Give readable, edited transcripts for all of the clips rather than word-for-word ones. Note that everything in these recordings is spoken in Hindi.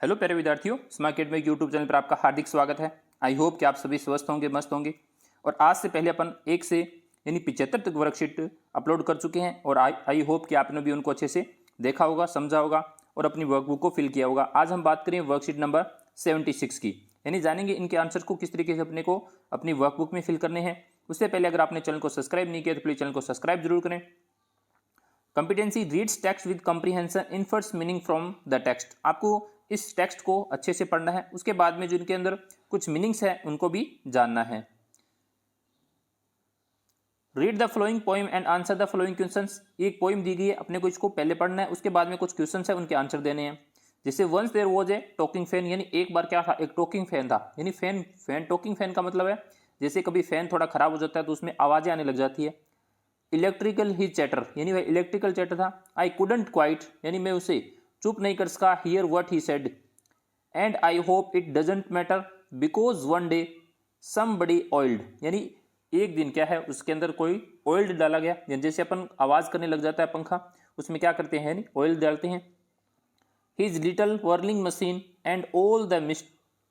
हेलो प्यारे विद्यार्थियों, स्मार्ट अकेडमी यूट्यूब चैनल पर आपका हार्दिक स्वागत है। आई होप कि आप सभी स्वस्थ होंगे, मस्त होंगे। और आज से पहले अपन 1 से यानी 75 तक वर्कशीट अपलोड कर चुके हैं और आई होप कि आपने भी उनको अच्छे से देखा होगा, समझा होगा और अपनी वर्कबुक को फिल किया होगा। आज हम बात करें वर्कशीट नंबर 76 की, यानी जानेंगे इनके आंसर को किस तरीके से अपने को अपनी वर्कबुक में फिल करने हैं। उससे पहले अगर आपने चैनल को सब्सक्राइब नहीं किया तो प्लीज चैनल को सब्सक्राइब जरूर करें। Competency reads text with comprehension, infers meaning from the text. आपको इस टेक्स्ट को अच्छे से पढ़ना है, उसके बाद में जो इनके अंदर कुछ मीनिंग्स है उनको भी जानना है। Read the flowing poem and answer the flowing questions. एक पोइम दी गई है, अपने को इसको पहले पढ़ना है, उसके बाद में कुछ क्वेश्चंस है उनके आंसर देने हैं। जैसे once there was a talking fan, यानी एक बार क्या था, एक टॉकिंग फैन था। यानी फैन टॉकिंग फैन का मतलब है जैसे कभी फैन थोड़ा खराब हो जाता है तो उसमें आवाजें आने लग जाती है। इलेक्ट्रिकल ही चैटर, यानी वह इलेक्ट्रिकल चैटर था। आई कुडंट क्वाइट, यानी मैं उसे चुप नहीं कर सका। Here what he said and I hope it doesn't matter because one day somebody oiled, यानी एक दिन क्या है उसके अंदर कोई ऑयल्ड डाला गया। जैसे अपन आवाज करने लग जाता है पंखा, उसमें क्या करते हैं, यानी ऑयल डालते हैं। His little whirling machine and all the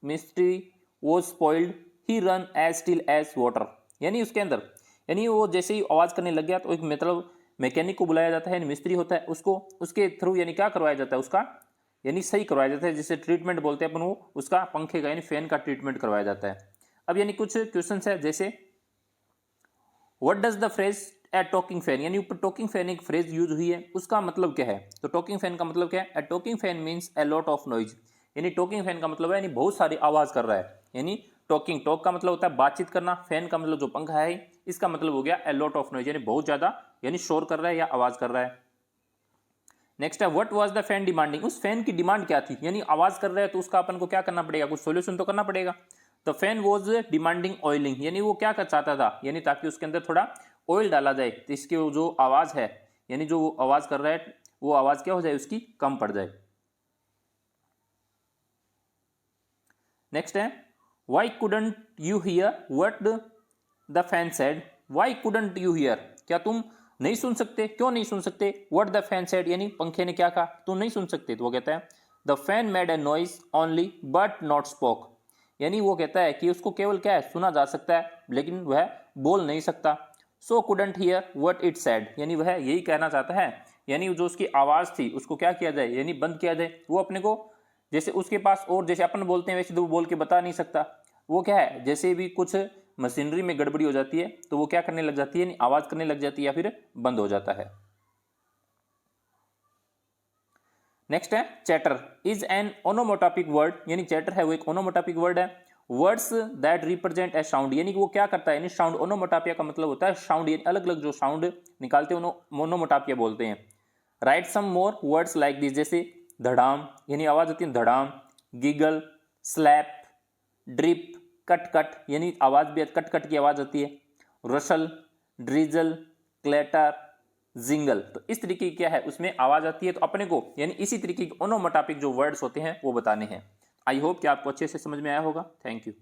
mystery was spoiled, he ran as still as water, यानी उसके अंदर यानी वो जैसे ही आवाज करने लग गया तो एक मतलब मैकेनिक को बुलाया जाता है, यानी मिस्त्री होता है, उसको उसके थ्रू यानी क्या करवाया जाता है, उसका यानी सही करवाया जाता है। जिसे ट्रीटमेंट बोलते हैं अपन, वो उसका पंखे का यानी फैन का ट्रीटमेंट करवाया जाता है। अब यानी कुछ क्वेश्चन है, जैसे what does the phrase A talking fan, यानी ऊपर टॉकिंग फैन एक फ्रेज यूज हुई है, उसका मतलब क्या है। तो टॉकिंग फैन का मतलब क्या है, a talking fan means a lot of noise, यानी टॉकिंग फैन का मतलब है यानी बहुत सारी आवाज कर रहा है। यानी टॉक का मतलब होता है बातचीत करना, फैन का मतलब जो पंखा है इसका मतलब हो गया ए लॉट ऑफ नॉइज, यानी बहुत ज्यादा यानी शोर कर रहा है या आवाज कर रहा है। नेक्स्ट है what was the fan demanding, उस फैन की डिमांड क्या थी, यानी आवाज कर रहा है तो उसका अपन को क्या करना पड़ेगा, कुछ सोल्यूशन तो करना पड़ेगा। The fan was demanding oiling, यानी वो क्या कर चाहता था, यानी ताकि उसके अंदर थोड़ा ऑयल डाला जाए तो इसकी जो आवाज है यानी जो आवाज कर रहा है वो आवाज क्या हो जाए, उसकी कम पड़ जाए। नेक्स्ट है why couldn't you hear what the fan said, why couldn't you hear, क्या तुम नहीं सुन सकते, क्यों नहीं सुन सकते। व्हाट द फैन सेड, यानी पंखे ने क्या कहा, तुम नहीं सुन सकते। तो वो कहता है the fan made a noise only but not spoke, यानी वो कहता है कि उसको केवल क्या है, सुना जा सकता है लेकिन वह बोल नहीं सकता। So couldn't hear what it said, यानी वह यही कहना चाहता है, यानी जो उसकी आवाज थी उसको क्या किया जाए, यानी बंद किया जाए। वो अपने को जैसे उसके पास और जैसे अपन बोलते हैं वैसे तो वो बोल के बता नहीं सकता। वो क्या है, जैसे भी कुछ मशीनरी में गड़बड़ी हो जाती है तो वो क्या करने लग जाती है, यानी आवाज करने लग जाती है या फिर बंद हो जाता है। नेक्स्ट है चैटर इज एन ओनोमोटोपिक वर्ड, यानी चैटर है वो एक ओनोमोटोपिक वर्ड है। Words that represent a sound, यानी वो क्या करता है, यानी साउंड। ओनोमोटोपिया का मतलब होता है साउंड, यानी अलग अलग जो साउंड निकालते हैं ओनोमोटोपिया बोलते हैं। Right some more words like this, जैसे धड़ाम, यानी आवाज होती है धड़ाम, giggle, slap, drip, cut cut, यानी आवाज भी कट कट की आवाज होती है। रसल, ड्रिजल, क्लेटर, जिंगल, तो इस तरीके की क्या है उसमें आवाज आती है। तो अपने को यानी इसी तरीके के ओनोमोटोपिक जो वर्ड्स होते हैं वो बताने हैं। आई होप कि आपको अच्छे से समझ में आया होगा। Thank you.